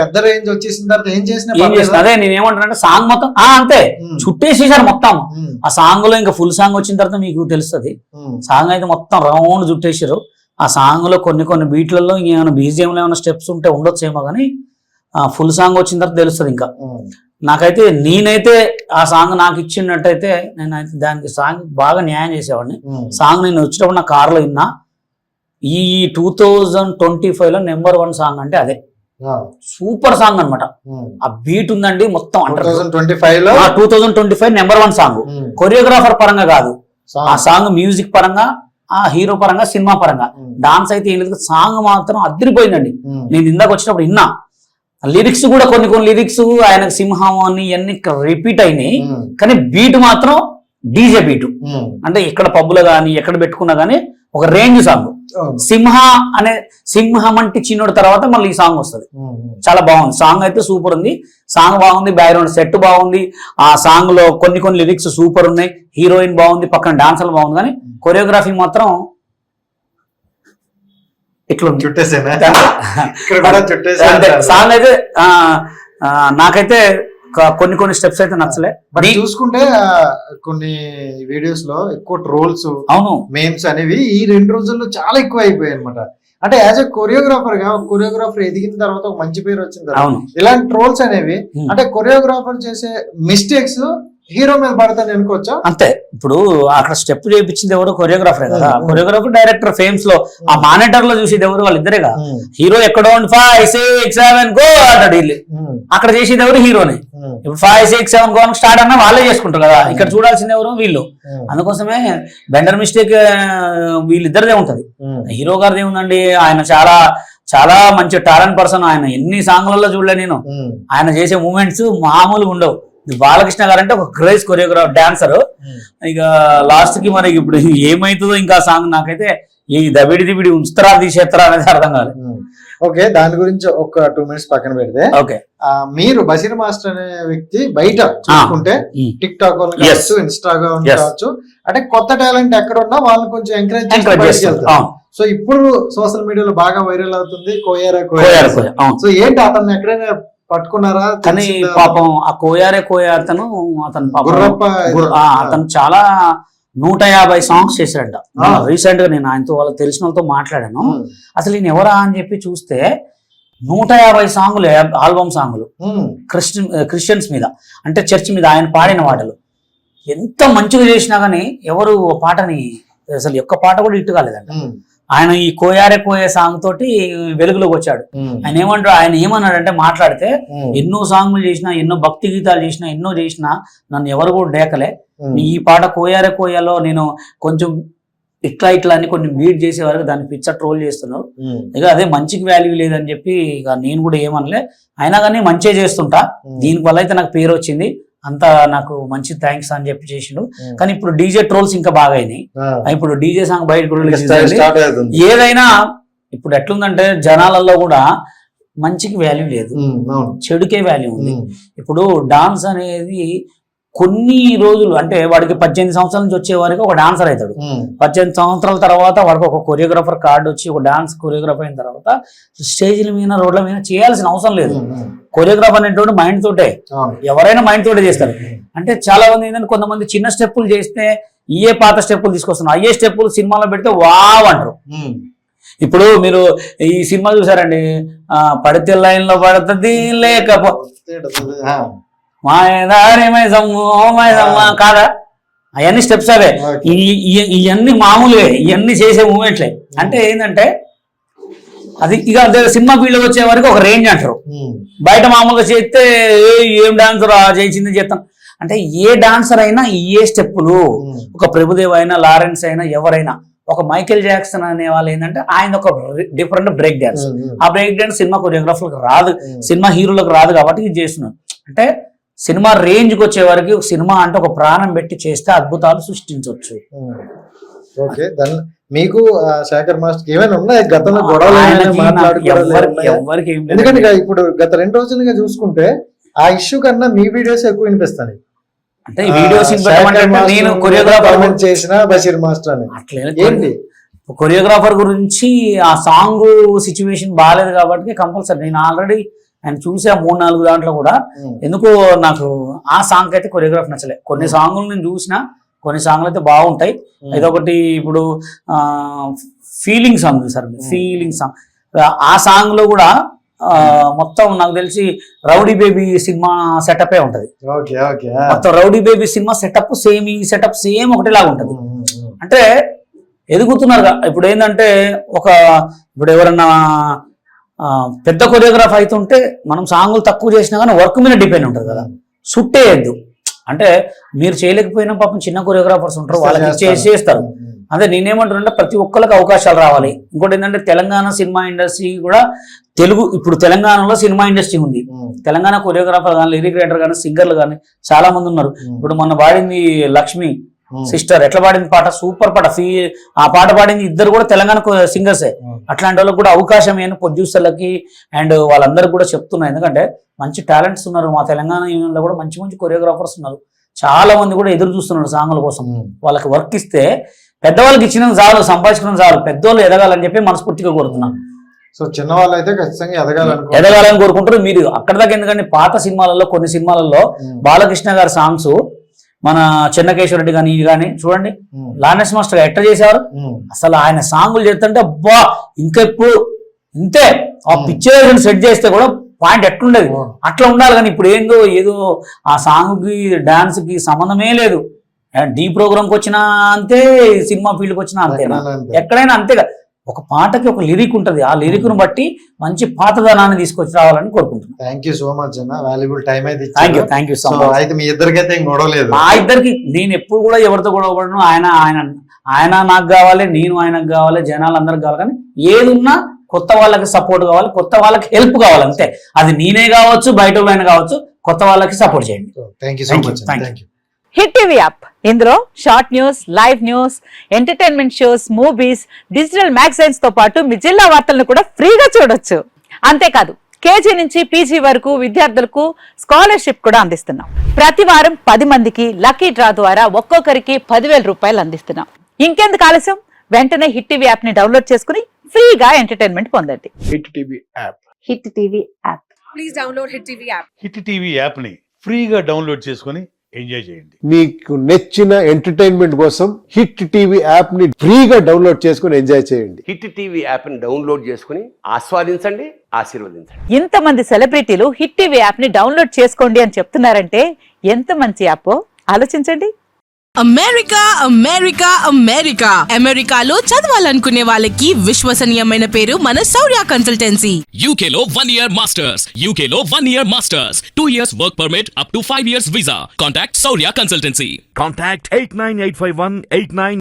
పెద్ద రేంజ్ వచ్చేసిన తర్వాత ఏం చేసిన అదే నేను ఏమంటానంటే సాంగ్ మొత్తం అంతే చుట్టేసేసారు మొత్తం. ఆ సాంగ్ లో ఇంకా ఫుల్ సాంగ్ వచ్చిన తర్వాత మీకు తెలుస్తుంది. సాంగ్ అయితే మొత్తం రౌండ్ చుట్టేసారు. ఆ సాంగ్ లో కొన్ని బీట్లలో ఇంకేమైనా బీజిఎం లో ఏమైనా స్టెప్స్ ఉంటే ఉండొచ్చేమో కానీ ఫుల్ సాంగ్ వచ్చిన తర్వాత తెలుస్తుంది. ఇంకా నాకైతే నేనైతే ఆ సాంగ్ నాకు ఇచ్చినట్టయితే నేనైతే దానికి సాంగ్ బాగా న్యాయం చేసేవాడిని. సాంగ్ నేను వచ్చేటప్పుడు నా కార్లో విన్నా. ఈ 2025 లో నెంబర్ 1 సాంగ్ అంటే అదే. సూపర్ సాంగ్ అనమాట. ఆ బీట్ ఉందండి మొత్తం. 2025 నెంబర్ 1 సాంగ్. కొరియోగ్రాఫర్ పరంగా కాదు, ఆ సాంగ్ మ్యూజిక్ పరంగా, ఆ హీరో పరంగా, సినిమా పరంగా. డాన్స్ అయితే ఏం లేదు, సాంగ్ మాత్రం అదిరిపోయిందండి. నేను ఇందాక వచ్చినప్పుడు విన్నా. లిరిక్స్ కూడా కొన్ని లిరిక్స్ ఆయనకు సింహం అని ఇవన్నీ రిపీట్ అయినాయి. కానీ బీట్ మాత్రం డీజే బీటు. అంటే ఇక్కడ పబ్బులో కానీ ఎక్కడ పెట్టుకున్నా కానీ ఒక రేంజ్ సాంగ్. సింహం అంటే చిన్నోడు తర్వాత మళ్ళీ ఈ సాంగ్ వస్తుంది. చాలా బాగుంది సాంగ్ అయితే, సూపర్ ఉంది సాంగ్. బాగుంది, బ్యాక్గ్రౌండ్ సెట్ బాగుంది. ఆ సాంగ్ లో కొన్ని లిరిక్స్ సూపర్ ఉన్నాయి. హీరోయిన్ బాగుంది, పక్కన డాన్సర్లు బాగుంది. కానీ కొరియోగ్రఫీ మాత్రం ఇట్లా సాంగ్ అయితే నాకైతే కొన్ని స్టెప్స్ అయితే నచ్చలే. బట్ చూసుకుంటే కొన్ని వీడియోస్ లో ఎక్కువ ట్రోల్స్, అవును, మేమ్స్ అనేవి ఈ 2 రోజుల్లో చాలా ఎక్కువ అయిపోయాయి అనమాట. అంటే యాజ్ ఎ కొరియోగ్రాఫర్ ఎదిగిన తర్వాత ఒక మంచి పేరు వచ్చిన తర్వాత ఇలాంటి ట్రోల్స్ అనేవి, అంటే కొరియోగ్రాఫర్ చేసే మిస్టేక్స్ హీరో మీద పడతాను అనుకోవచ్చా? అంతే. ఇప్పుడు అక్కడ స్టెప్ చేయించింది ఎవరు? కొరియోగ్రాఫరే కదా. కొరియోగ్రాఫర్, డైరెక్టర్, ఫేమ్స్ లో ఆ మానిటర్ లో చూసేది ఎవరు? వాళ్ళిద్దరే కదా. హీరో ఎక్కడో 5, 6, 7 గో అంటాడు వీళ్ళు. అక్కడ చేసేది ఎవరు? హీరోనే. ఇప్పుడు 5, 6, 7 గో స్టార్ట్ అన్నా వాళ్ళే చేసుకుంటారు కదా. ఇక్కడ చూడాల్సింది ఎవరు? వీళ్ళు. అందుకోసమే బెండర్ మిస్టేక్ వీళ్ళిద్దరిదే ఉంటది. హీరో గారిది ఏముందండి, ఆయన చాలా మంచి టాలెంట్ పర్సన్. ఆయన ఎన్ని సాంగ్లలో చూడలే నేను. ఆయన చేసే మూమెంట్స్ మామూలుగా ఉండవు. బాలకృష్ణ గారు అంటే ఒక క్రేజ్ కొరియోగ్రాఫర్, డాన్సర్. ఇక లాస్ట్ కి మరి ఇప్పుడు ఏమైతుందో ఇంకా సాంగ్ నాకైతే ఈ దబిడి ఉంచుతారా తీసేస్తారా అనేది అర్థం కాదు. ఓకే, దాని గురించి ఒక 2 minutes పక్కన పెడితే, ఓకే, మీరు బషీర్ మాస్టర్ అనే వ్యక్తి బయట చూసుకుంటే టిక్ టాక్ కావచ్చు, ఇన్స్టాగ్రామ్ కావచ్చు, అంటే కొత్త టాలెంట్ ఎక్కడ ఉన్నా వాళ్ళని కొంచెం ఎంకరేజ్ చేస్తారు. సో ఇప్పుడు సోషల్ మీడియాలో బాగా వైరల్ అవుతుంది కోయారా. సో ఏంటి, అతను ఎక్కడైనా పట్టుకున్నారా? కానీ పాపం ఆ అతను చాలా 150 సాంగ్స్ చేశాడంట. రీసెంట్ గా నేను ఆయనతో వాళ్ళకి తెలిసిన వాళ్ళతో మాట్లాడాను. అసలు ఈయన ఎవరా అని చెప్పి చూస్తే 150 సాంగులు, ఆల్బమ్ సాంగులు క్రిస్టియన్స్ మీద, అంటే చర్చ్ మీద ఆయన పాడిన పాటలు. ఎంత మంచిగా చేసినా గానీ ఎవరు పాటని అసలు ఒక్క పాట కూడా ఇట్టు కాలేదంట. ఆయన ఈ కోయే సాంగ్ తోటి వెలుగులోకి వచ్చాడు. ఆయన ఏమన్నాడంటే, మాట్లాడితే ఎన్నో సాంగ్లు చేసినా, ఎన్నో భక్తి గీతాలు చేసినా, ఎన్నో చేసినా నన్ను ఎవరు కూడా డేకలే. ఈ పాట కోయాలో నేను కొంచెం ఇట్లా అని కొన్ని బీట్ చేసే వరకు దాన్ని పిచ్చ ట్రోల్ చేస్తున్నావు. ఇక అదే మంచికి వాల్యూ లేదని చెప్పి ఇక నేను కూడా ఏమనలే. అయినా కానీ మంచిగా చేస్తుంటా, దీని వల్ల అయితే నాకు పేరు వచ్చింది, అంతా నాకు మంచి థ్యాంక్స్ అని చెప్పి చేసిండు. కానీ ఇప్పుడు డీజే ట్రోల్స్ ఇంకా బాగా అయినాయి. ఇప్పుడు డీజే సాంగ్ బయట ఏదైనా ఇప్పుడు ఎట్లుందంటే జనాలలో కూడా మంచికి వాల్యూ లేదు, చెడుకే వాల్యూ ఉంది. ఇప్పుడు డాన్స్ అనేది కొన్ని రోజులు, అంటే వాడికి 18 సంవత్సరాల నుంచి వచ్చే వారికి ఒక డాన్సర్ అవుతాడు. 18 సంవత్సరాల తర్వాత వాడికి ఒక కొరియోగ్రాఫర్ కార్డు వచ్చి ఒక డాన్స్ కొరియోగ్రాఫర్ అయిన తర్వాత స్టేజ్ల మీద, రోడ్ల మీద చేయాల్సిన అవసరం లేదు. కొరియోగ్రాఫర్ అనేటువంటి మైండ్ తోటే, ఎవరైనా మైండ్ తోటే చేస్తారు. అంటే చాలా మంది ఏంటంటే, కొంతమంది చిన్న స్టెప్పులు చేస్తే ఏ పాత స్టెప్పులు తీసుకొస్తున్నారు, అయ్యే స్టెప్పులు సినిమాలో పెడితే వావ్ అంటారు. ఇప్పుడు మీరు ఈ సినిమా చూసారండి, పడితే లైన్ లో పడుతుంది లేకపోతే మాయదారి మైసమ్మ కాదా, అవన్నీ స్టెప్స్ అవే. ఇవన్నీ మామూలుగా, ఇవన్నీ చేసే మూమెంట్లే. అంటే ఏంటంటే అది ఇక సినిమా ఫీల్డ్ వచ్చే వరకు ఒక రేంజ్ అంటారు. బయట మామూలుగా చేస్తే ఏం డాన్సర్ చేసింది చేస్తాం అంటే, ఏ డాన్సర్ అయినా ఏ స్టెప్పులు, ఒక ప్రభుదేవ్ అయినా, లారెన్స్ అయినా, ఎవరైనా, ఒక మైకేల్ జాక్సన్ అనే వాళ్ళు ఏంటంటే ఆయన ఒక డిఫరెంట్ బ్రేక్ డాన్స్. ఆ బ్రేక్ డాన్స్ సినిమా కొరియోగ్రాఫర్లకు రాదు, సినిమా హీరోలకు రాదు కాబట్టి ఇది చేస్తున్నాను. అంటే సినిమా రేంజ్కి వచ్చే వరకు సినిమా అంటే ఒక ప్రాణం పెట్టి చేస్తే అద్భుతాలు సృష్టించవచ్చు. ఓకే, మీకు శేఖర్ మాస్టర్ ఏమైనా ఉన్నాయి గతంలో గొడవలు? ఎందుకంటే ఇప్పుడు గత 2 రోజులుగా చూసుకుంటే ఆ ఇష్యూ కన్నా మీ వీడియోస్ ఎక్కువ వినిపిస్తాయి. అంటే వీడియోస్ నేను కొరియోగ్రాఫర్ చేసిన బషీర్ మాస్టర్ అని ఏంటి, కొరియోగ్రాఫర్ గురించి ఆ సాంగ్ సిచ్యువేషన్ బాగాలేదు కాబట్టి కంపల్సరీ నేను ఆల్రెడీ ఆయన చూసే 3-4 దాంట్లో కూడా ఎందుకో నాకు ఆ సాంగ్ అయితే కొరియోగ్రాఫ్ నచ్చలే. కొన్ని సాంగ్లు నేను చూసిన, కొన్ని సాంగ్లు అయితే బాగుంటాయి. ఇదొకటి ఇప్పుడు feeling song sir, feeling song. ఆ సాంగ్ లో కూడా మొత్తం నాకు తెలిసి రౌడీ బేబీ సినిమా సెటప్ ఉంటది. మొత్తం rowdy baby cinema setup same, ఈ సెటప్ సేమ్ ఒకటిలాగా ఉంటది. అంటే ఎదుగుతున్నారు. ఇప్పుడు ఏంటంటే ఇప్పుడు ఎవరన్నా పెద్ద కొరియోగ్రాఫ్ అవుతుంటే మనం సాంగులు తక్కువ చేసినా కానీ వర్క్ మీద డిపెండ్ ఉంటుంది కదా, సుట్టేయద్దు. అంటే మీరు చేయలేకపోయినా పాపం చిన్న కొరియోగ్రాఫర్స్ ఉంటారు, వాళ్ళకి చేస్తారు. అదే నేనేమంటున్నా, ప్రతి ఒక్కరికి అవకాశాలు రావాలి. ఇంకోటి ఏంటంటే తెలంగాణ సినిమా ఇండస్ట్రీ కూడా ఇప్పుడు తెలంగాణలో సినిమా ఇండస్ట్రీ ఉంది. తెలంగాణ కొరియోగ్రాఫర్ కానీ, లిరిక్ రైటర్ కానీ, సింగర్లు కానీ చాలా మంది ఉన్నారు. ఇప్పుడు మొన్న పాడింది లక్ష్మి సిస్టర్, ఎట్లా పాడింది పాట, సూపర్ పాట. ఆ పాట పాడింది ఇద్దరు కూడా తెలంగాణ సింగర్సే. అట్లాంటి వాళ్ళకి కూడా అవకాశం ఏమైనా ప్రొడ్యూసర్లకి అండ్ వాళ్ళందరికీ కూడా చెప్తున్నారు. ఎందుకంటే మంచి టాలెంట్స్ ఉన్నారు మా తెలంగాణ యూనియన్లో కూడా, మంచి మంచి కొరియోగ్రాఫర్స్ ఉన్నారు. చాలా మంది కూడా ఎదురు చూస్తున్నారు సాంగుల కోసం. వాళ్ళకి వర్క్ ఇస్తే పెద్దవాళ్ళకి ఇచ్చినందుకు చాలు, సంపాదించడం చాలు, పెద్దవాళ్ళు ఎదగాలని చెప్పి మనస్ఫూర్తిగా కోరుతున్నాను. సో చిన్న వాళ్ళు అయితే ఖచ్చితంగా ఎదగాలని కోరుకుంటారు. మీరు అక్కడ దాకా ఎందుకంటే పాత సినిమాలలో, కొన్ని సినిమాలలో బాలకృష్ణ గారి సాంగ్స్, మన చెన్నకేశ్వర రెడ్డి కానీ ఇది కానీ చూడండి, లానెస్ మాస్టర్ ఎట్లా చేశారు అసలు. ఆయన సాంగులు చేస్తుంటే అబ్బా ఇంకా ఇప్పుడు ఇంతే, ఆ పిక్చర్ సెట్ చేస్తే కూడా పాయింట్ ఎట్లుండేది అట్లా ఉండాలి. కానీ ఇప్పుడు ఏదో ఆ సాంగ్ కి డాన్స్ కి సంబంధమే లేదు. డీ ప్రోగ్రామ్కి వచ్చినా అంతే, సినిమా ఫీల్డ్కి వచ్చినా అంతేనా, ఎక్కడైనా అంతేగా. ఒక పాటకి ఒక లిరిక్ ఉంటది, ఆ లిరిక్ ను బట్టి మంచి పాతదనాన్ని తీసుకొచ్చి రావాలని కోరుకుంటున్నాను. థ్యాంక్ యూ సో మచ్ అన్న, వాల్యుబుల్ టైం అయితే. Thank you so much. అయితే మీ ఇద్దరికైతే గొడవలేదు? మా ఇద్దరికి నేను ఎప్పుడు కూడా ఎవరితో గొడవపడను. ఆయన నాకు కావాలి, నేను ఆయనకు కావాలి, జనాలు అందరికి కావాలి. కానీ ఏదున్నా కొత్త వాళ్ళకి సపోర్ట్ కావాలి, కొత్త వాళ్ళకి హెల్ప్ కావాలి అంతే. అది నేనే కావచ్చు, బయట వాళ్ళైనా కావచ్చు, కొత్త వాళ్ళకి సపోర్ట్ చేయండి. Thank you so much. Thank you. Hit TV app, ఇందులో short news, live news, entertainment shows, movies, digital magazines తో పాటు మీ జిల్లా వార్తలను కూడా ఫ్రీగా చూడొచ్చు. అంతేకాదు కేజీ నుంచి పీజీ వరకు విద్యార్థులకు స్కాలర్షిప్ కూడా అందిస్తున్నాం. ప్రతి వారం 10 మందికి లక్కీ డ్రా ద్వారా ఒక్కొక్కరికి 10,000 రూపాయలు అందిస్తున్నాం. ఇంకెందుకు ఆలస్యం, వెంటనే హిట్ టీవీ యాప్ ని డౌన్లోడ్ చేసుకుని ఫ్రీగా ఎంటర్టైన్మెంట్ పొందండి. Hit TV app, hit TV app, please download hit TV app. Hit TV app ని ఫ్రీగా డౌన్లోడ్ చేసుకొని ఎంజాయ్ చేయండి. మీకు నచ్చిన ఎంటర్టైన్మెంట్ కోసం హిట్ టీవీ యాప్ ని ఫ్రీగా డౌన్లోడ్ చేసుకొని ఎంజాయ్ చేయండి. హిట్ టీవీ యాప్ ని డౌన్లోడ్ చేసుకుని ఆస్వాదించండి, ఆశీర్వదించండి. ఇంతమంది సెలబ్రిటీలు హిట్ టీవీ యాప్ ని డౌన్లోడ్ చేసుకోండి అని చెప్తున్నారంటే ఎంత మంచి యాప్ ఆలోచించండి. అమెరికా అమెరికా అమెరికా అమెరికాలో చదవాలనుకునే వాళ్ళకి విశ్వసనీయమైన పేరు మన శౌర్య కన్సల్టెన్సీ. UK లో 1 year masters, UK లో 1 year masters, 2 years work permit up to 5 years visa. Contact Saurya Consultancy. Contact 8985189